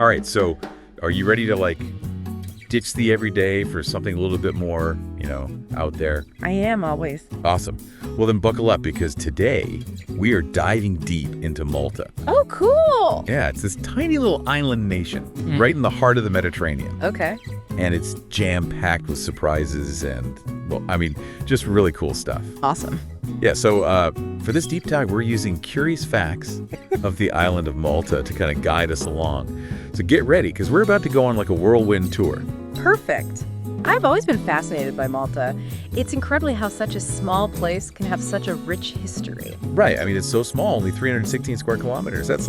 All right, so are you ready to ditch the everyday for something a little bit more, out there? I am always. Awesome. Well, then buckle up because today we are diving deep into Malta. Oh, cool. Yeah, it's this tiny little island nation right in the heart of the Mediterranean. Okay. And it's jam-packed with surprises and, just really cool stuff. Awesome. Yeah, so for this deep dive, we're using curious facts of the island of Malta to kind of guide us along. So get ready, because we're about to go on a whirlwind tour. Perfect. I've always been fascinated by Malta. It's incredible how such a small place can have such a rich history. Right, it's so small, only 316 square kilometers. That's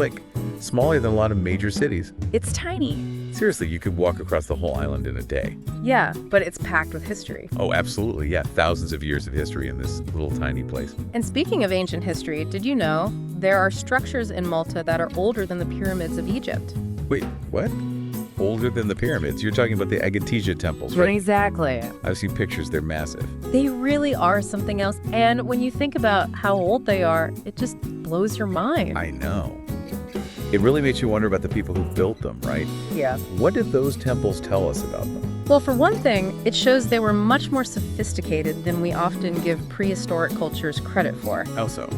smaller than a lot of major cities. It's tiny. Seriously, you could walk across the whole island in a day. Yeah, but it's packed with history. Oh, absolutely, yeah. Thousands of years of history in this little tiny place. And speaking of ancient history, did you know there are structures in Malta that are older than the pyramids of Egypt? Wait, what? Older than the pyramids? You're talking about the Agathija temples, right? Exactly. I've seen pictures. They're massive. They really are something else. And when you think about how old they are, it just blows your mind. I know. It really makes you wonder about the people who built them, right? Yeah. What did those temples tell us about them? Well, for one thing, it shows they were much more sophisticated than we often give prehistoric cultures credit for. How so?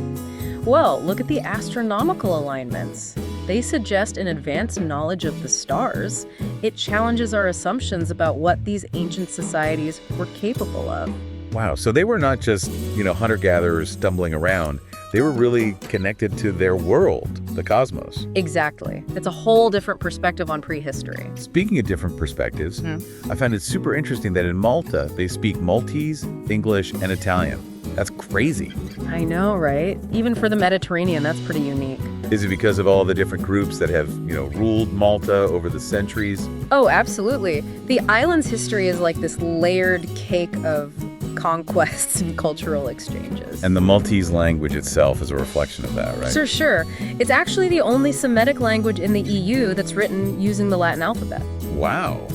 Well, look at the astronomical alignments. They suggest an advanced knowledge of the stars. It challenges our assumptions about what these ancient societies were capable of. Wow, so they were not just, hunter-gatherers stumbling around. They were really connected to their world, the cosmos. Exactly. It's a whole different perspective on prehistory. Speaking of different perspectives, I found it super interesting that in Malta, they speak Maltese, English, and Italian. That's crazy. I know, right? Even for the Mediterranean, that's pretty unique. Is it because of all the different groups that have, ruled Malta over the centuries? Oh, absolutely. The island's history is like this layered cake of conquests and cultural exchanges. And the Maltese language itself is a reflection of that, right? Sure. It's actually the only Semitic language in the EU that's written using the Latin alphabet. Wow.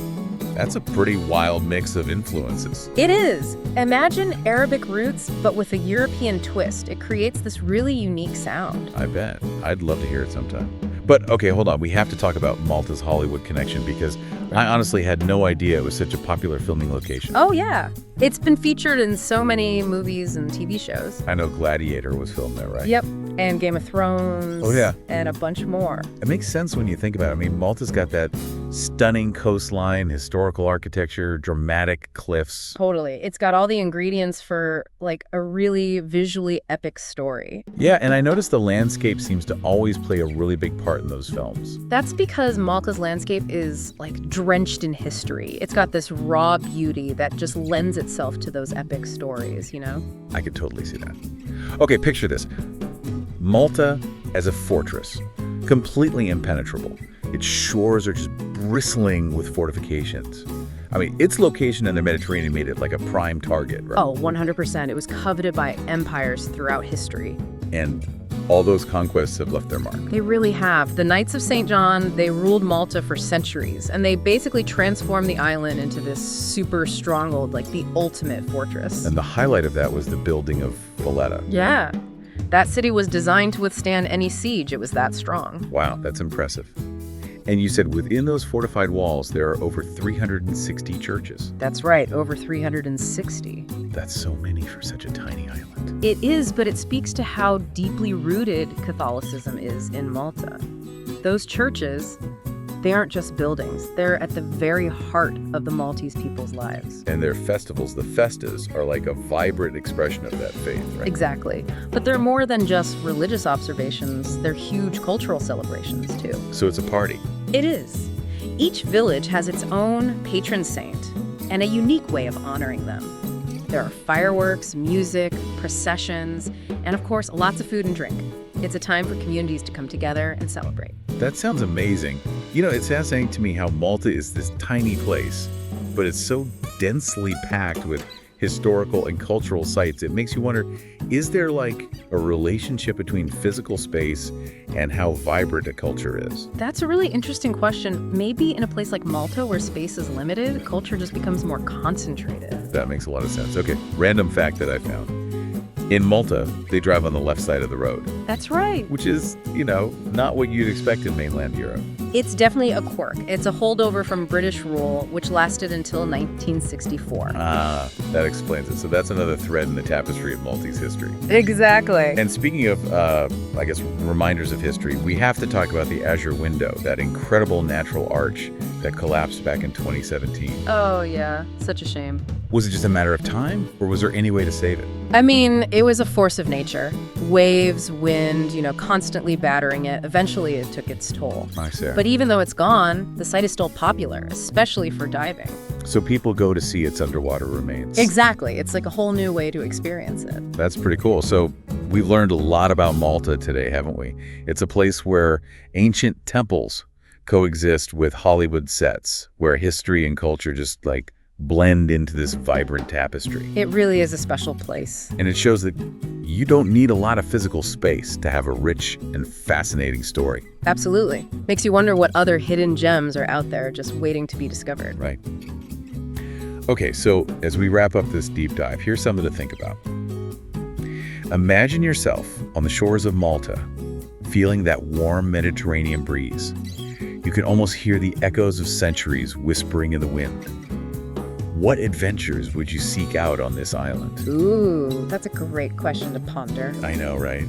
That's a pretty wild mix of influences. It is. Imagine Arabic roots, but with a European twist. It creates this really unique sound. I bet. I'd love to hear it sometime. But, okay, hold on. We have to talk about Malta's Hollywood connection because I honestly had no idea it was such a popular filming location. Oh, yeah. It's been featured in so many movies and TV shows. I know Gladiator was filmed there, right? Yep. And Game of Thrones. Oh, yeah. And a bunch more. It makes sense when you think about it. Malta's got that stunning coastline, historical architecture, dramatic cliffs. Totally. It's got all the ingredients for, a really visually epic story. Yeah, and I noticed the landscape seems to always play a really big part in those films. That's because Malta's landscape is, drenched in history. It's got this raw beauty that just lends itself to those epic stories, I could totally see that. Okay, picture this. Malta as a fortress, completely impenetrable. Its shores are just bristling with fortifications. Its location in the Mediterranean made it like a prime target, right? Oh, 100%. It was coveted by empires throughout history. And all those conquests have left their mark. They really have. The Knights of St. John, they ruled Malta for centuries, and they basically transformed the island into this super stronghold, the ultimate fortress. And the highlight of that was the building of Valletta. Yeah. That city was designed to withstand any siege. It was that strong. Wow, that's impressive. And you said within those fortified walls, there are over 360 churches. That's right, over 360. That's so many for such a tiny island. It is, but it speaks to how deeply rooted Catholicism is in Malta. Those churches, they aren't just buildings. They're at the very heart of the Maltese people's lives. And their festivals, the festas, are like a vibrant expression of that faith, right? Exactly. But they're more than just religious observations. They're huge cultural celebrations, too. So it's a party. It is. Each village has its own patron saint and a unique way of honoring them. There are fireworks, music, processions, and of course, lots of food and drink. It's a time for communities to come together and celebrate. That sounds amazing. It's fascinating to me how Malta is this tiny place, but it's so densely packed with historical and cultural sites. It makes you wonder, is there a relationship between physical space and how vibrant a culture is? That's a really interesting question. Maybe in a place like Malta where space is limited, culture just becomes more concentrated. That makes a lot of sense. Okay, random fact that I found. In Malta, they drive on the left side of the road. That's right. Which is, not what you'd expect in mainland Europe. It's definitely a quirk. It's a holdover from British rule, which lasted until 1964. Ah, that explains it. So that's another thread in the tapestry of Maltese history. Exactly. And speaking of, I guess, reminders of history, we have to talk about the Azure Window, that incredible natural arch that collapsed back in 2017. Oh, yeah. Such a shame. Was it just a matter of time, or was there any way to save it? I mean, it was a force of nature. Waves, wind, constantly battering it. Eventually, it took its toll. I see. But even though it's gone, the site is still popular, especially for diving. So people go to see its underwater remains. Exactly. It's like a whole new way to experience it. That's pretty cool. So we've learned a lot about Malta today, haven't we? It's a place where ancient temples coexist with Hollywood sets, where history and culture just blend into this vibrant tapestry. It really is a special place. And it shows that you don't need a lot of physical space to have a rich and fascinating story. Absolutely. Makes you wonder what other hidden gems are out there just waiting to be discovered. Right. Okay, so as we wrap up this deep dive, here's something to think about. Imagine yourself on the shores of Malta, feeling that warm Mediterranean breeze. You can almost hear the echoes of centuries whispering in the wind. What adventures would you seek out on this island? Ooh, that's a great question to ponder. I know, right?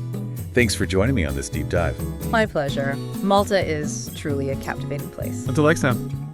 Thanks for joining me on this deep dive. My pleasure. Malta is truly a captivating place. Until next time.